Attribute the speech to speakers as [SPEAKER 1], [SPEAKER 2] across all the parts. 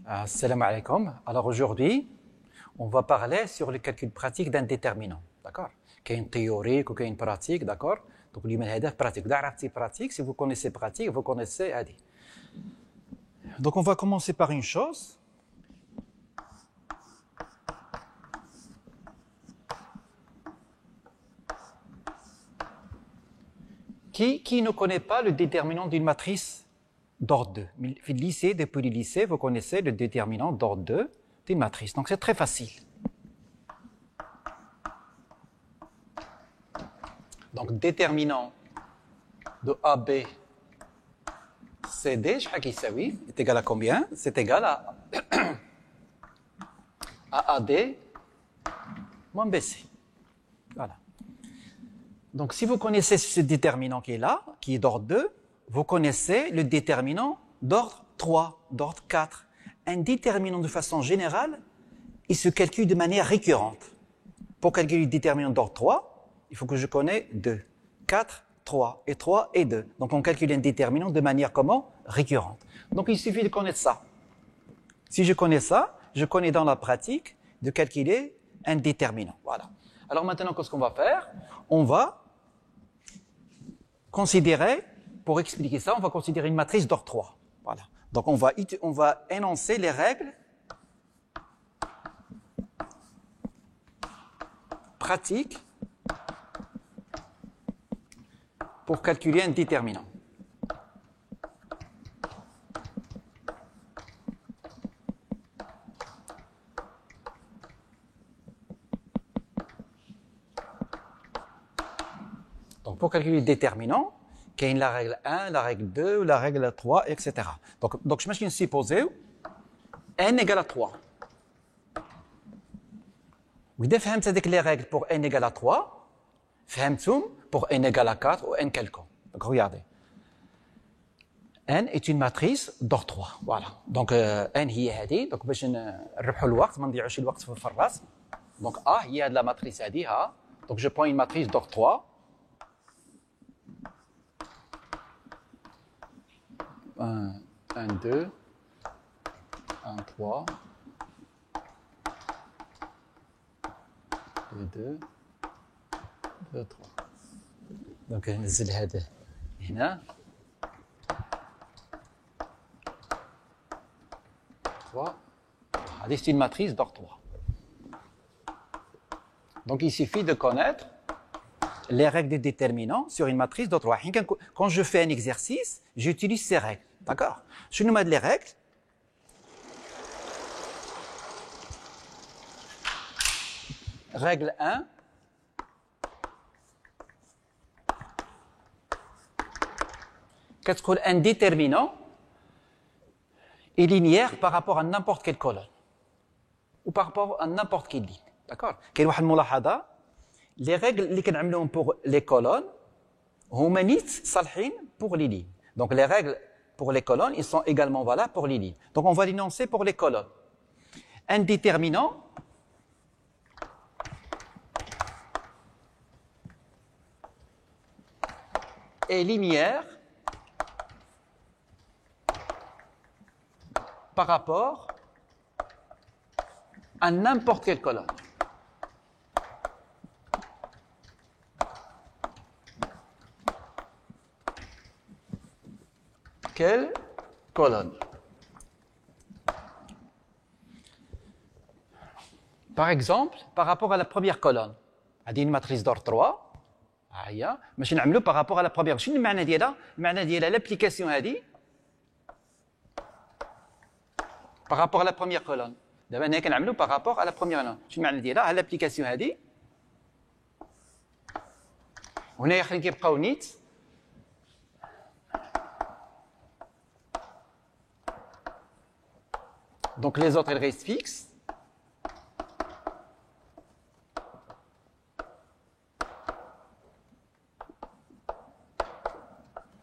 [SPEAKER 1] Assalamu alaikum. Alors aujourd'hui, on va parler sur le calcul pratique d'un déterminant. D'accord? Qu'il y a une théorique ou qu'il y a une pratique, d'accord? Donc, il y a une pratique. Pratique, si vous connaissez pratique, vous connaissez Adi. Donc, on va commencer par une chose. Qui ne connaît pas le déterminant d'une matrice d'ordre 2? Depuis le lycée, vous connaissez le déterminant d'ordre 2 d'une matrice. Donc, c'est très facile. Donc, déterminant de AB, CD, je sais qui ça oui, est égal à combien? C'est égal à AD moins BC. Voilà. Donc, si vous connaissez ce déterminant qui est là, qui est d'ordre 2, vous connaissez le déterminant d'ordre 3, d'ordre 4. Un déterminant de façon générale, il se calcule de manière récurrente. Pour calculer le déterminant d'ordre 3, il faut que je connaisse 2, 4, 3 et 3 et 2. Donc, on calcule un déterminant de manière comment? Récurrente. Donc, il suffit de connaître ça. Si je connais ça, je connais dans la pratique de calculer un déterminant. Voilà. Alors maintenant, qu'est-ce qu'on va faire? On va considérer, pour expliquer ça, on va considérer une matrice d'ordre 3. Voilà. Donc, on va énoncer les règles pratiques pour calculer un déterminant. Donc, pour calculer le déterminant, il y a la règle 1, la règle 2, la règle 3, etc. Donc je vais supposer n égale à 3. وإذا فهمت هذيك les règles pour n égale à 3, فهمتهم pour n égale à 4 ou n quelconque. Donc regardez. n est une matrice d'ordre 3. Voilà. Donc n هي هذه. Donc باش نربحوا الوقت ما نضيعوش الوقت في الراس. Donc A هي هذه la matrice هذه ها. Donc je prends une matrice d'ordre 3. 1, 2, 1, 3, 2, 2, 3. Donc, ننزل هذا هنا 3. هذه c'est une matrice d'ordre 3. Donc, il suffit de connaître les règles des déterminants sur une matrice d'ordre 3. Quand je fais un exercice, j'utilise ces règles. D'accord? Je nous mets les règles. Règle 1. Qu'est-ce qu'un déterminant est linéaire par rapport à n'importe quelle colonne ou par rapport à n'importe quelle ligne. D'accord? Quelle est la chose? Les règles اللي كنعملوهم pour les colonnes هما نيت صالحين pour les lignes. Donc les règles pour les colonnes, ils sont également valables pour les lignes. Donc on va l'énoncer pour les colonnes. Un déterminant est linéaire par rapport à n'importe quelle colonne. Quelle colonne? Par exemple, par rapport à la première colonne, هذه une matrice d'ordre 3. هيا ماشي نعملوا par rapport à la première. شنو المعنى ديالها؟ المعنى ديالها l'application هذه par rapport à la première colonne. دابا هنا كنعملوا par rapport à la première colonne. شنو المعنى ديالها؟ l'application هذه هنا خلينا كيبقاو نيت. Donc les autres, elles restent fixes.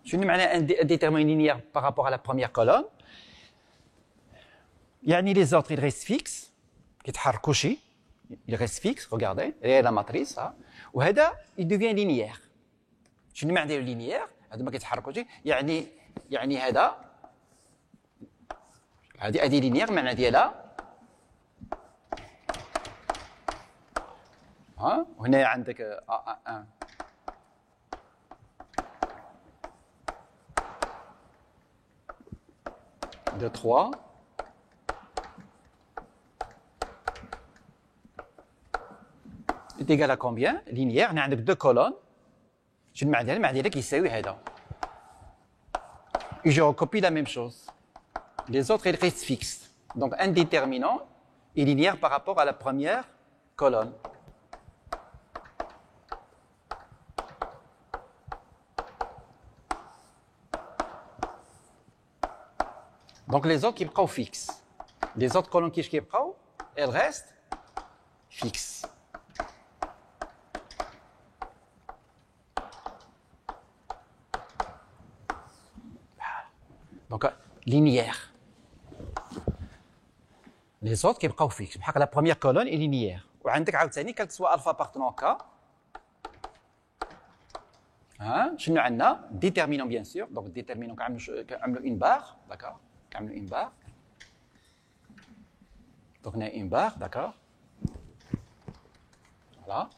[SPEAKER 1] Je vais demander un déterminant linéaire par rapport à la première colonne. Les autres, ils restent fixes. Ils restent fixes, regardez. Et la matrice. Et ça, il devient linéaire. Je vais demander le linéaire. هذا ما كيتحركوش يعني هذا هذه لينيير المعنى ديالها ها وهنا عندك 1 2 3 est égal à combien linéaire هنا عندك 2 colonnes شنو المعنى ديالها المعنى ديالها كيساوي هذا et je recopie la même chose les autres ils restent fixes donc un déterminant est linéaire par rapport à la première colonne. Donc les autres qui sont fixes. Les autres colonnes qui sont elles restent fixes. Donc linéaire. Les autres qui sont fixes. La première colonne est linéaire. Et عندك عاوتاني quel que soit alpha appartenant à K. شنو عندنا déterminant bien sûr. Donc déterminant كنعملوا une barre, d'accord. كنعملوا une barre. Donc on a une barre, d'accord. Voilà.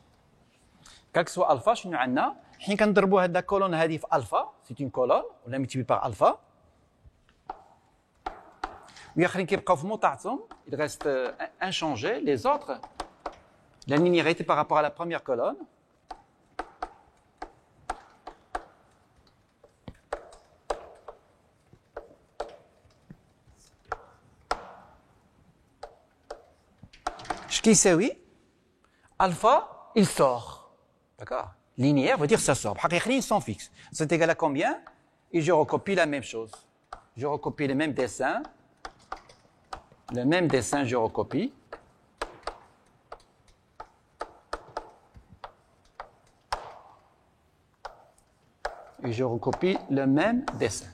[SPEAKER 1] Quel que soit alpha شنو عندنا حين كنضربوا هاد الكولون هذه في alpha, c'est une colonne ولا multiplié par alpha. واخرين كيبقاو في موطعتهم il reste inchangé les autres la linéarité par rapport à la première colonne ce qui يساوي alpha il sort d'accord linéaire veut dire ça sort حقيقي ils sont fixes c'est égal à combien et je recopie la même chose je recopie le même dessin je recopie. Et je recopie le même dessin.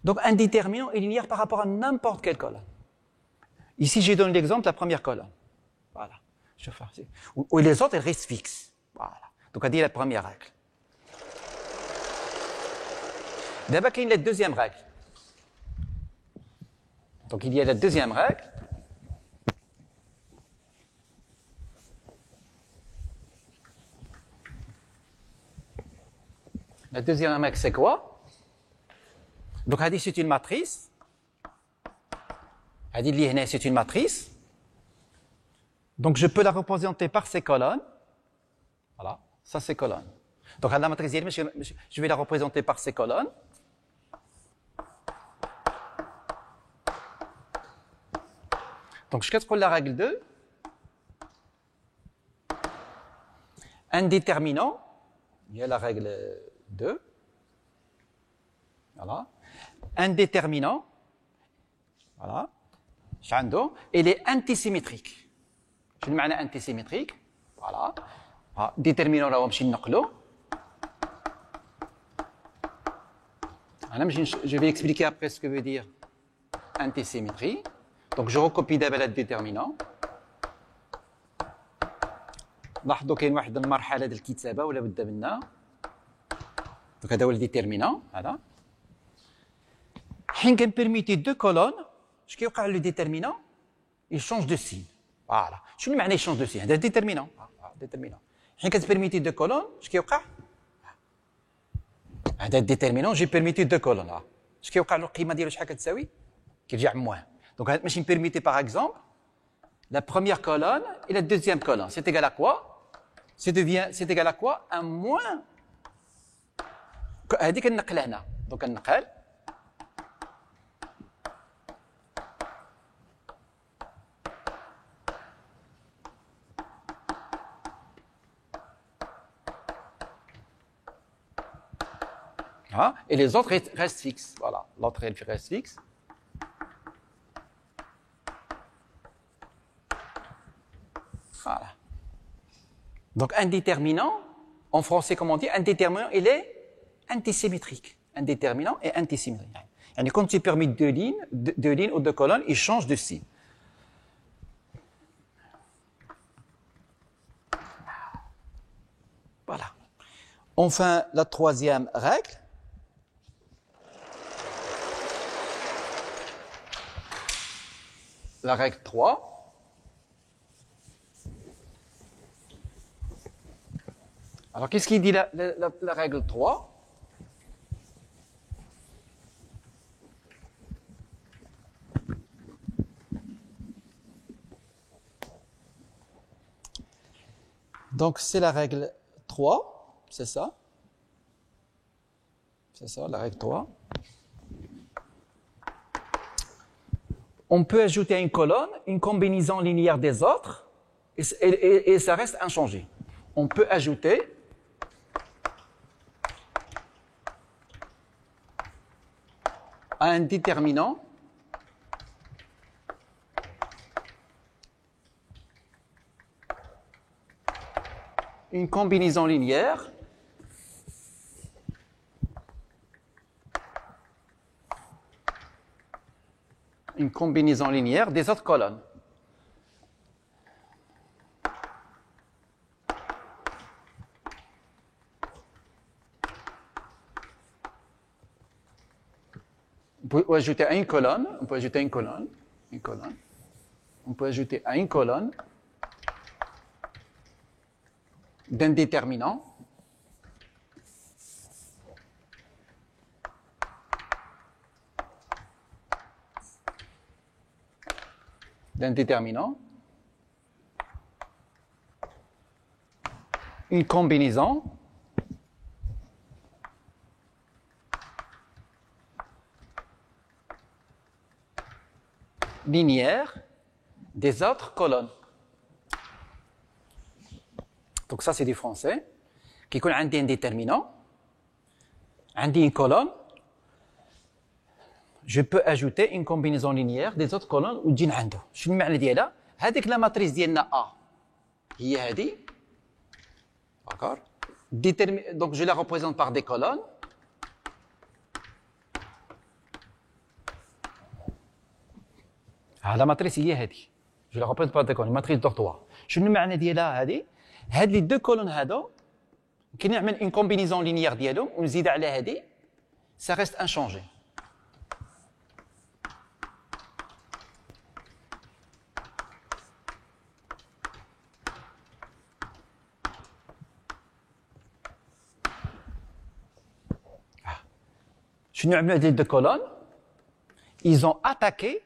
[SPEAKER 1] Donc un déterminant est linéaire par rapport à n'importe quelle colonne. Ici, j'ai donné l'exemple de la première colonne. Voilà. Je fais ainsi. Ou les autres, elles restent fixes. Voilà. Donc on dit la première règle. D'abord, il y a la deuxième règle. Donc il y a la deuxième règle. La deuxième règle, c'est quoi? Donc c'est une matrice. C'est une matrice. Donc je peux la représenter par ces colonnes. Voilà, ça c'est colonne. Donc la matrice, je vais la représenter par ces colonnes. Donc, je vais la règle 2. Un déterminant, il y a la règle 2. Voilà. Un déterminant, voilà. Il est antisymétrique. Je vais dire antisymétrique. Voilà. Déterminant, là, je vais نقلو. Je vais expliquer après ce que veut dire antisymétrie. Donc je recopie d'abord le déterminant. لاحظوا كاين واحد المرحله ديال الكتابه ولا بدا منا. دونك هذا هو الديتيرمينون هذا. حين كنبيرميتي دو كولون اش كيوقع لو ديتيرمينون il change de signe. فوالا. شنو معنى change de signe؟ هذا ديتيرمينون. ديتيرمينون. حين كتبيرميتي دو كولون اش كيوقع؟ هذا الديتيرمينون جي بيرميتي دو كولون. اش كيوقع له القيمه ديالو شحال كتساوي؟ كيرجع موان. Donc, je me permettais par exemple la première colonne et la deuxième colonne. C'est égal à quoi? C'est égal à quoi? Un moins. هذيك النقل هنا. Donc النقل. Et les autres restent fixes. Voilà. L'autre reste fixe. Voilà. Donc un déterminant, en français comment on dit, un déterminant il est antisymétrique. Un déterminant est antisymétrique. Et quand tu permets deux lignes ou deux colonnes, il change de signe. Voilà. Enfin, la troisième règle. la règle 3. Alors, qu'est-ce qu'il dit la règle 3? Donc, c'est la règle 3, c'est ça. C'est ça, la règle 3. On peut ajouter à une colonne une combinaison linéaire des autres et ça reste inchangé. On peut ajouter à un déterminant une combinaison linéaire des autres colonnes. On peut ajouter à une colonne, on peut ajouter à une colonne, on peut ajouter à une colonne d'un déterminant une combinaison linéaire des autres colonnes. Donc ça, c'est du français. Qui يكون عندي un déterminant, عندي une colonne, je peux ajouter une combinaison linéaire des autres colonnes وتجي عنده. شنو المعنى ديالها؟ هذيك لا ماتريس ديالنا A هي هذه. D'accord? Donc je la représente par des colonnes. La matrice هي هذه. Je la représente par des colonnes, matrice d'orthoir. شنو المعنى ديالها هذه؟ هاد لي دو كولون هادو كي نعمل اون كومبينيزون لينيير ديالهم ونزيد على هادي سا ريست انشونجي. شنو عملوا هاد لي دو كولون؟ ils ont attaqué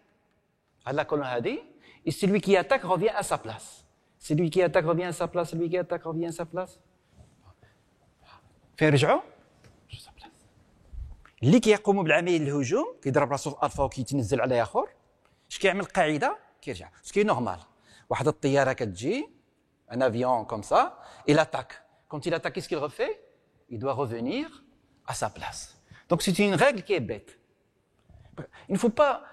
[SPEAKER 1] à la colonne هادي et celui qui attaque revient à sa place. Celui qui attaque revient à sa place, celui qui attaque revient à sa place. فين رجعوا؟ اللي كيقوموا بالعمليه الهجوم كيضرب راسو في الفا وكيتنزل على اخر اش كيعمل القاعده كيرجع سكي نورمال. واحد الطياره كتجي un avion comme ça il attaque. Quand il attaque, qu'est-ce qu'il refait? Il doit revenir à sa place. Donc c'est une règle qui est bête. Il ne faut pas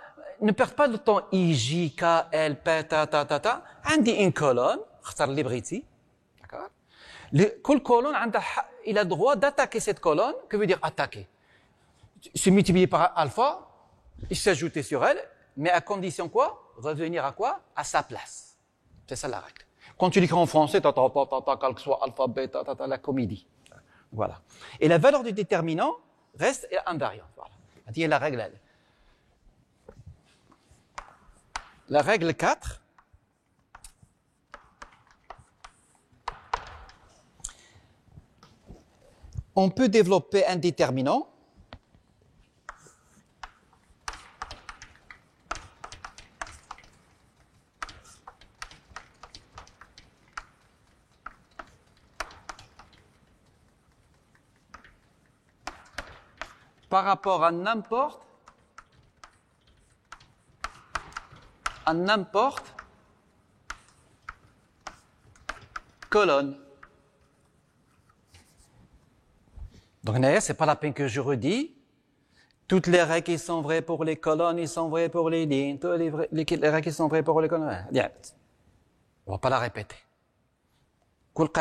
[SPEAKER 1] ne perdre pas de temps I, J, K, L, P, ta. عندي une colonne, اختار اللي بغيتي. D'accord? كل colonne عندها il a droit d'attaquer cette colonne. Que veut dire attaquer? Se multiplier par alpha, et s'ajouter sur elle, mais à condition quoi? Revenir à quoi? À sa place. C'est ça la règle. Quand tu l'écris en français, quel que soit alpha, bêta, la comédie. Voilà. Et la valeur du déterminant reste invariante. Voilà. C'est la règle. La règle 4. On peut développer un déterminant par rapport à n'importe colonne. Donc, ce n'est pas la peine que je redis. Toutes les règles qui sont vraies pour les colonnes, ils sont vraies pour les lignes. Toutes les règles qui sont vraies pour les colonnes. On ne va pas la répéter. Toute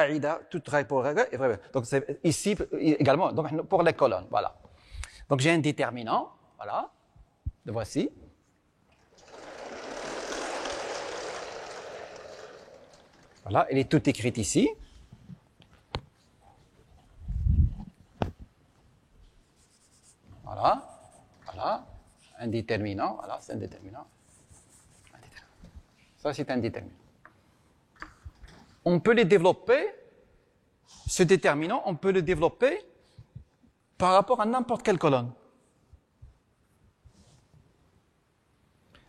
[SPEAKER 1] règle pour règle est vraie. Donc, c'est ici également, donc, pour les colonnes. Voilà. Donc, j'ai un déterminant. Voilà. Le voici. Voilà. Elle est toute écrite ici. Voilà, un déterminant, voilà, c'est un déterminant. Ça, c'est un déterminant. On peut les développer, ce déterminant, on peut le développer par rapport à n'importe quelle colonne.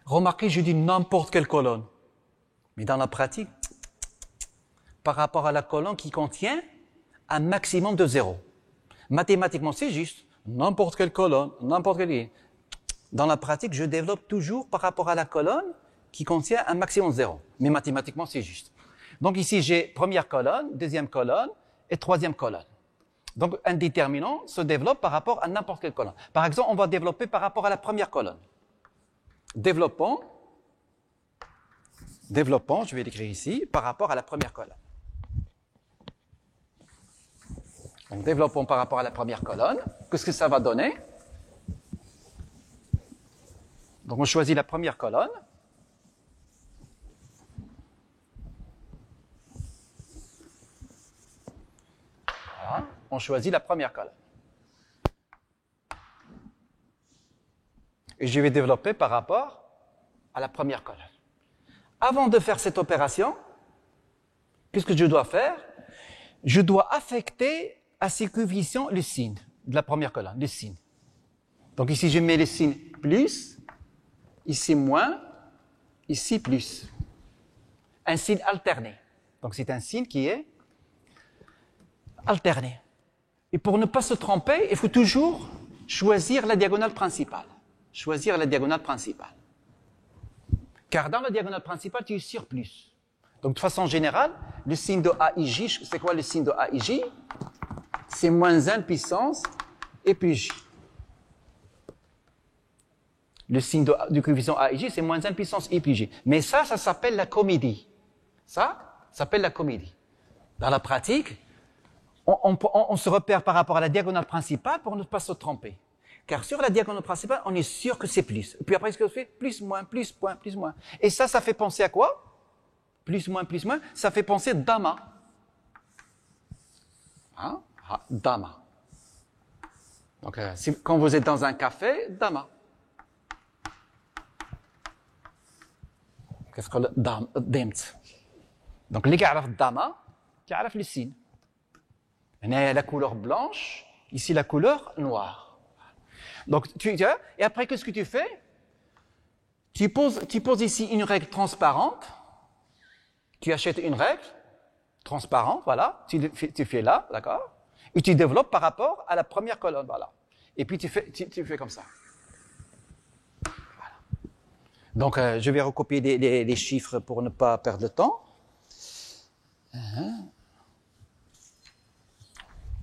[SPEAKER 1] Remarquez, je dis n'importe quelle colonne. Mais dans la pratique, par rapport à la colonne qui contient un maximum de 0. Mathématiquement, c'est juste. N'importe quelle colonne, n'importe quelle ligne. Dans la pratique, je développe toujours par rapport à la colonne qui contient un maximum de 0. Mais mathématiquement, c'est juste. Donc ici, j'ai première colonne, deuxième colonne et troisième colonne. Donc un déterminant se développe par rapport à n'importe quelle colonne. Par exemple, on va développer par rapport à la première colonne. Développons, je vais l'écrire ici, par rapport à la première colonne. Donc développons par rapport à la première colonne. Qu'est-ce que ça va donner? Donc on choisit la première colonne. Voilà, on choisit la première colonne. Et je vais développer par rapport à la première colonne. Avant de faire cette opération, qu'est-ce que je dois faire? Je dois affecter à ces coefficients le signe de la première colonne, le signe. Donc ici, je mets le signe plus, ici moins, ici plus. Un signe alterné. Donc c'est un signe qui est alterné. Et pour ne pas se tromper, il faut toujours choisir la diagonale principale. Choisir la diagonale principale. Car dans la diagonale principale, tu es sur plus. Donc de façon générale, le signe de AIJ, c'est quoi le signe de AIJ? C'est moins 1 puissance et puis J. Le signe du coefficient AIJ, c'est moins 1 puissance et puis J. Mais ça s'appelle la comédie. Ça s'appelle la comédie. Dans la pratique, on se repère par rapport à la diagonale principale pour ne pas se tromper. Car sur la diagonale principale, on est sûr que c'est plus. Et puis après, ce que je fais? Plus, moins, plus, point, plus, moins. Et ça fait penser à quoi? Plus, moins, ça fait penser dama. Hein? Ah, dama. Donc, quand vous êtes dans un café, dama. Qu'est-ce que le damt? Donc, les gars dama, qui a le signe. La couleur blanche, ici la couleur noire. Donc, et après, qu'est-ce que tu fais? Tu poses ici une règle transparente. Tu achètes une règle transparente, voilà. Tu fais là, d'accord? Et tu développes par rapport à la première colonne, voilà. Et puis, tu fais comme ça. Voilà. Donc, je vais recopier les chiffres pour ne pas perdre de temps.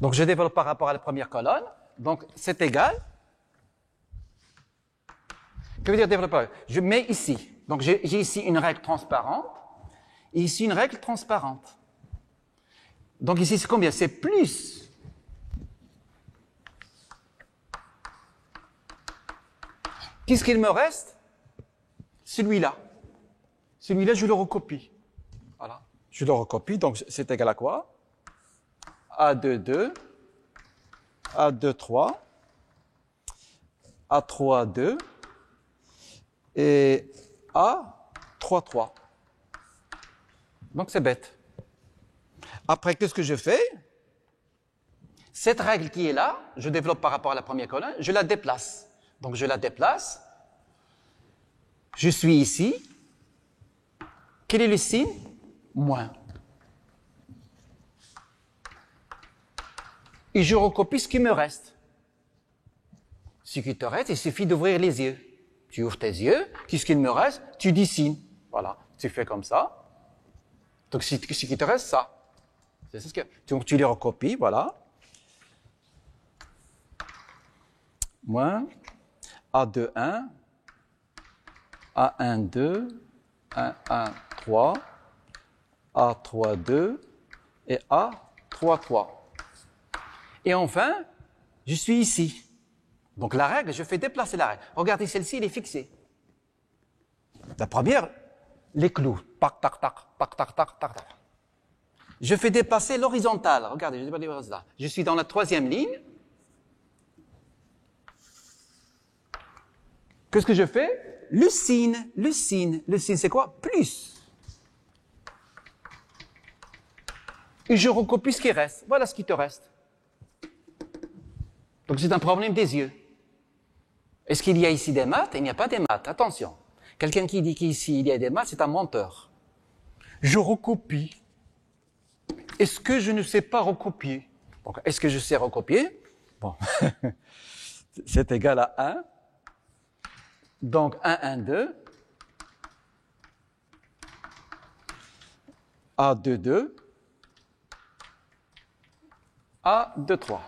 [SPEAKER 1] Donc, je développe par rapport à la première colonne. Donc, c'est égal. Que veut dire développer? Je mets ici. Donc, j'ai ici une règle transparente et ici une règle transparente. Donc, ici, c'est combien? C'est plus. Qu'est-ce qu'il me reste? Celui-là. Celui-là, je le recopie. Voilà. Je le recopie. Donc, c'est égal à quoi? A2, 2. A2, 3. A3, 2. Et A, 3, 3. Donc, c'est bête. Après, qu'est-ce que je fais? Cette règle qui est là, je développe par rapport à la première colonne, je la déplace. Donc, je la déplace. Je suis ici. Quel est le signe? Moins. Et je recopie ce qui me reste. Ce qui te reste, il suffit d'ouvrir les yeux. Tu ouvres tes yeux, qu'est-ce qu'il me reste? Tu dessines. Voilà, tu fais comme ça. Donc, ce qui te reste, ça. C'est ce que, donc, tu les recopies, voilà. Moins A2, 1, A1, 2, A1, 3, A3, 2 et A3, 3. Et enfin, je suis ici. Donc la règle, je fais déplacer la règle. Regardez, celle-ci, elle est fixée. La première, les clous. Tac, tac, tac, tac, tac, tac, tac, tac. Je fais déplacer l'horizontale. Regardez, je déplace l'horizontale. Je suis dans la troisième ligne. Qu'est-ce que je fais? Le signe, c'est quoi? Plus. et je recopie ce qui reste. Voilà ce qui te reste. Donc c'est un problème des yeux. Est-ce qu'il y a ici des maths? Il n'y a pas des maths. Attention. Quelqu'un qui dit qu'ici il y a des maths, c'est un menteur. Je recopie. Est-ce que je ne sais pas recopier? Donc, est-ce que je sais recopier? Bon. C'est égal à 1. Donc 1, 1, 2. A, 2, 2. A, 2, 3.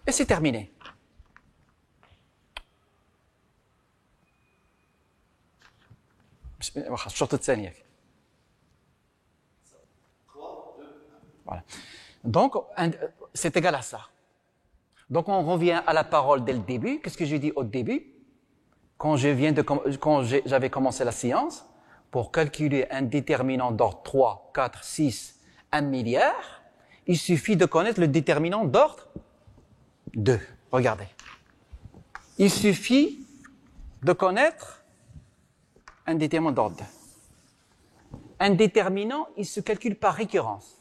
[SPEAKER 1] Et c'est terminé. Voilà. Donc, c'est égal à ça. Donc, on revient à la parole dès le début. Qu'est-ce que j'ai dit au début? Quand j'avais commencé la science, pour calculer un déterminant d'ordre 3, 4, 6, 1 milliard, il suffit de connaître le déterminant d'ordre 2. Regardez. Il suffit de connaître un déterminant d'ordre 2. Un déterminant, il se calcule par récurrence.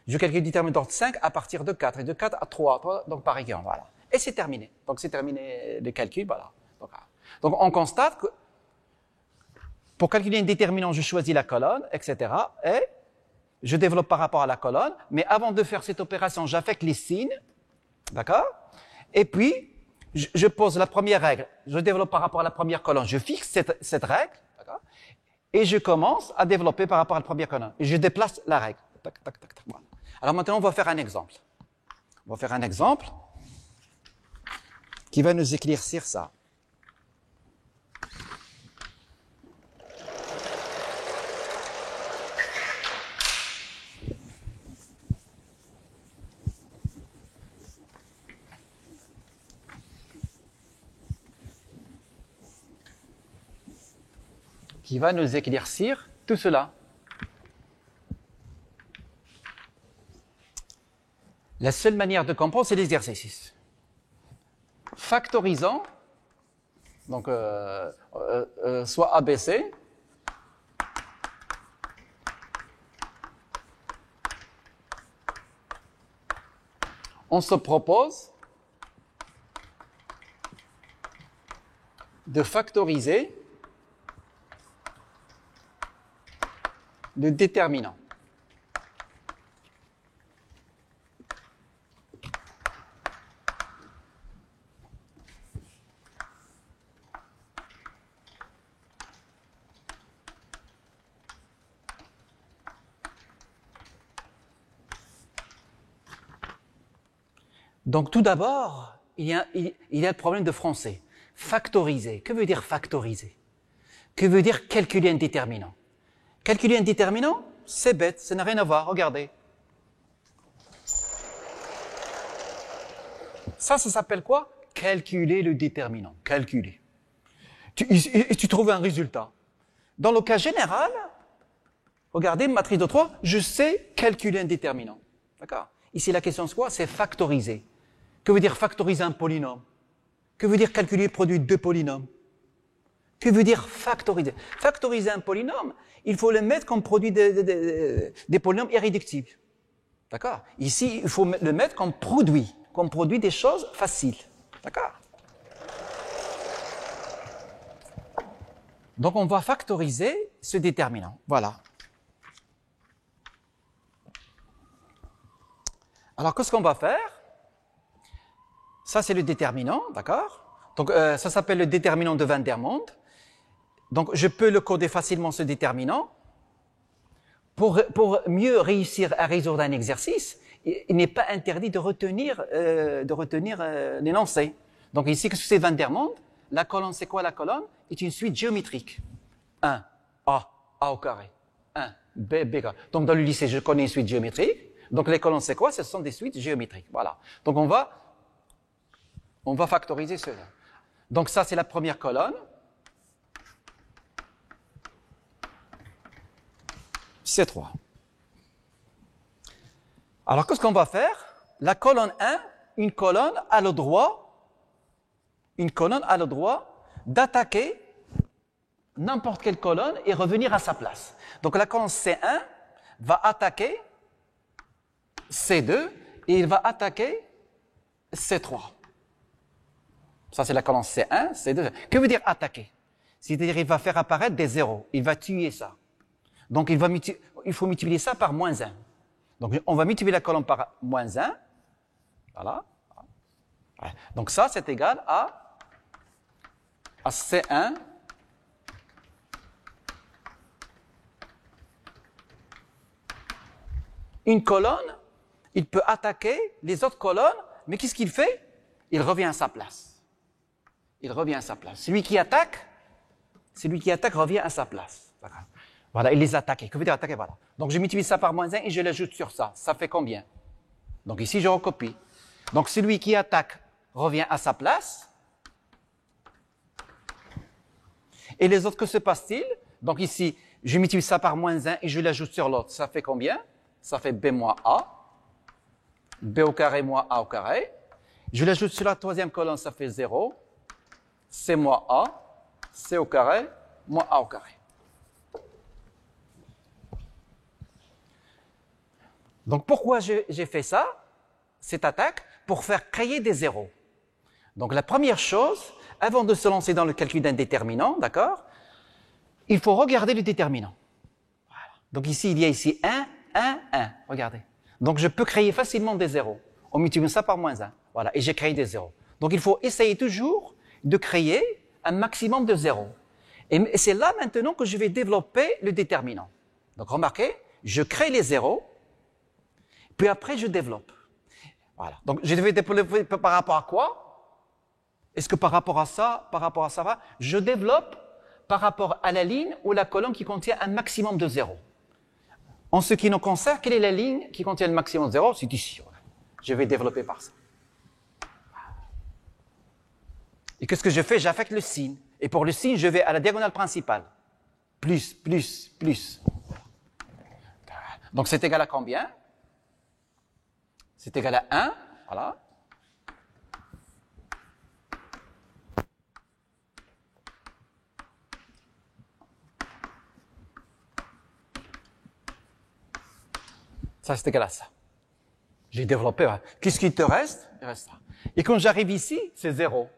[SPEAKER 1] Je calcule le déterminant d'ordre 5 à partir de 4, et de 4 à 3, donc par récurrence, voilà. Et c'est terminé. Donc c'est terminé le calcul, voilà. Donc on constate que pour calculer un déterminant, je choisis la colonne, etc. Et je développe par rapport à la colonne, mais avant de faire cette opération, j'affecte les signes, d'accord? Et puis, je pose la première règle, je développe par rapport à la première colonne, je fixe cette règle, d'accord? Et je commence à développer par rapport à la première colonne. Et je déplace la règle. Tac, tac, tac, tac, voilà. Alors maintenant, on va faire un exemple. On va faire un exemple qui va nous éclaircir ça. Qui va nous éclaircir tout cela. La seule manière de comprendre, c'est l'exercice. Factorisant, donc soit ABC, on se propose de factoriser le déterminant. Donc tout d'abord, il y a le problème de français. Factoriser. Que veut dire factoriser? Que veut dire calculer un déterminant? Calculer un déterminant, c'est bête, ça n'a rien à voir, regardez. Ça s'appelle quoi? Calculer le déterminant, calculer. Tu trouves un résultat. Dans le cas général, regardez, matrice de 3, je sais calculer un déterminant. D'accord? Ici, la question c'est quoi? C'est factoriser. Que veut dire factoriser un polynôme? Que veut dire calculer le produit de deux polynômes? Que veut dire factoriser? Factoriser un polynôme, il faut le mettre comme produit des polynômes irréductibles. D'accord? Ici, il faut le mettre comme produit des choses faciles. D'accord? Donc, on va factoriser ce déterminant. Voilà. Alors, qu'est-ce qu'on va faire? Ça, c'est le déterminant, d'accord? Donc, ça s'appelle le déterminant de Van der Monde. Donc, je peux le coder facilement, ce déterminant. Pour mieux réussir à résoudre un exercice, il n'est pas interdit de retenir l'énoncé. Donc, ici, qu'est-ce que c'est Van der Monde? La colonne, c'est quoi la colonne? C'est une suite géométrique. 1, A au carré. 1, B, B carré. Donc, dans le lycée, je connais une suite géométrique. Donc, les colonnes, c'est quoi? Ce sont des suites géométriques. Voilà. Donc, on va factoriser cela. Donc, ça, c'est la première colonne. C'est 3. Alors, qu'est-ce qu'on va faire? La colonne 1, une colonne a le droit d'attaquer n'importe quelle colonne et revenir à sa place. Donc, la colonne C1 va attaquer C2 et il va attaquer C3. Ça, c'est la colonne C1, C2. Que veut dire attaquer? C'est-à-dire qu'il va faire apparaître des zéros. Il va tuer ça. Donc, il faut multiplier ça par moins 1. Donc, on va multiplier la colonne par moins 1. Voilà. Donc, ça, c'est égal à C1 une colonne, il peut attaquer les autres colonnes, mais qu'est-ce qu'il fait? Il revient à sa place. Il revient à sa place. Celui qui attaque revient à sa place. Voilà, il les attaque. Que veut dire attaquer? Voilà. Donc, je multiplie ça par moins 1 et je l'ajoute sur ça. Ça fait combien? Donc, ici, je recopie. Donc, celui qui attaque revient à sa place. Et les autres, que se passe-t-il? Donc, ici, je multiplie ça par moins 1 et je l'ajoute sur l'autre. Ça fait combien? Ça fait B moins A. B au carré moins A au carré. Je l'ajoute sur la troisième colonne, ça fait 0. C moins A. C au carré moins A au carré. Donc, pourquoi j'ai fait ça, cette attaque? Pour faire créer des zéros. Donc, la première chose, avant de se lancer dans le calcul d'un déterminant, d'accord, il faut regarder le déterminant. Voilà. Donc, ici, il y a ici 1, 1, 1. Regardez. Donc, je peux créer facilement des zéros. On multiplie ça par moins 1. Voilà. Et j'ai créé des zéros. Donc, il faut essayer toujours de créer un maximum de zéros. Et c'est là maintenant que je vais développer le déterminant. Donc, remarquez, je crée les zéros, puis après, je développe. Voilà. Donc, je vais développer par rapport à quoi? Est-ce que par rapport à ça va? Je développe par rapport à la ligne ou la colonne qui contient un maximum de zéros. En ce qui nous concerne, quelle est la ligne qui contient le maximum de zéros? C'est ici. Je vais développer par ça. Et qu'est-ce que je fais? J'affecte le signe. Et pour le signe, je vais à la diagonale principale. Plus, plus, plus. Donc, c'est égal à combien? C'est égal à 1. Voilà. Ça, c'est égal à ça. J'ai développé. Ouais. Qu'est-ce qui te reste? Il reste ça. Et quand j'arrive ici, c'est 0.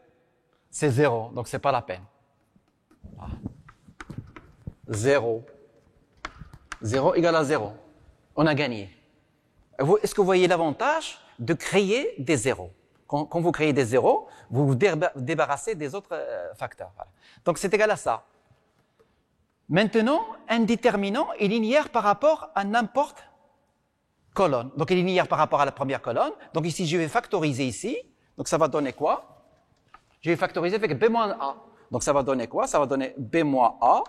[SPEAKER 1] C'est 0, donc c'est pas la peine. 0. 0 égale à 0. On a gagné. Est-ce que vous voyez l'avantage de créer des zéros? Quand vous créez des zéros, vous vous débarrassez des autres facteurs. Voilà. Donc c'est égal à ça. Maintenant, un déterminant est linéaire par rapport à n'importe colonne. Donc, il est linéaire par rapport à la première colonne. Donc, ici, je vais factoriser ici. Donc, ça va donner quoi? Je vais factoriser avec B moins A. Donc, ça va donner quoi? Ça va donner B moins A.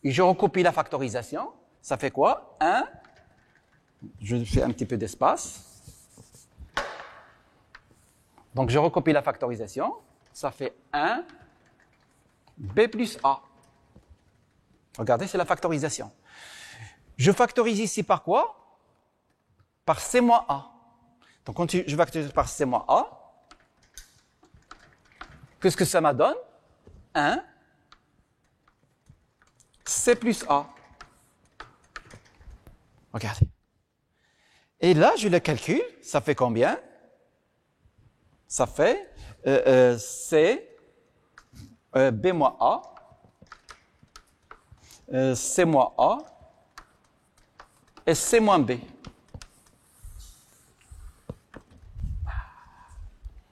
[SPEAKER 1] Et je recopie la factorisation. Ça fait quoi? 1. Je fais un petit peu d'espace. Donc, je recopie la factorisation. Ça fait 1 B plus A. Regardez, c'est la factorisation. Je factorise ici par quoi? Par C moins A. Donc, quand je factorise par C moins A, qu'est-ce que ça me donne? 1 C plus A. Regardez. Et là, je le calcule. Ça fait combien? Ça fait C B moins A, C moins A, et C moins B.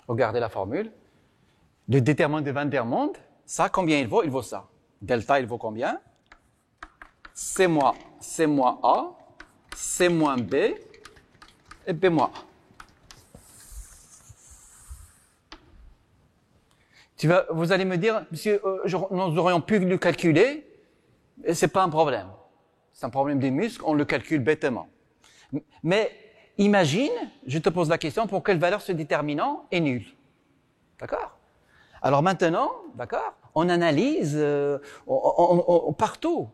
[SPEAKER 1] Regardez la formule. Le déterminant de Van der Monde, ça, combien il vaut? Il vaut ça. Delta, il vaut combien? C moins A, C moins B et B moins A. Vous allez me dire, monsieur, nous aurions pu le calculer, et c'est pas un problème. C'est un problème des muscles, on le calcule bêtement. Mais imagine, je te pose la question, pour quelle valeur ce déterminant est nul? D'accord? Alors maintenant, d'accord, on analyse partout.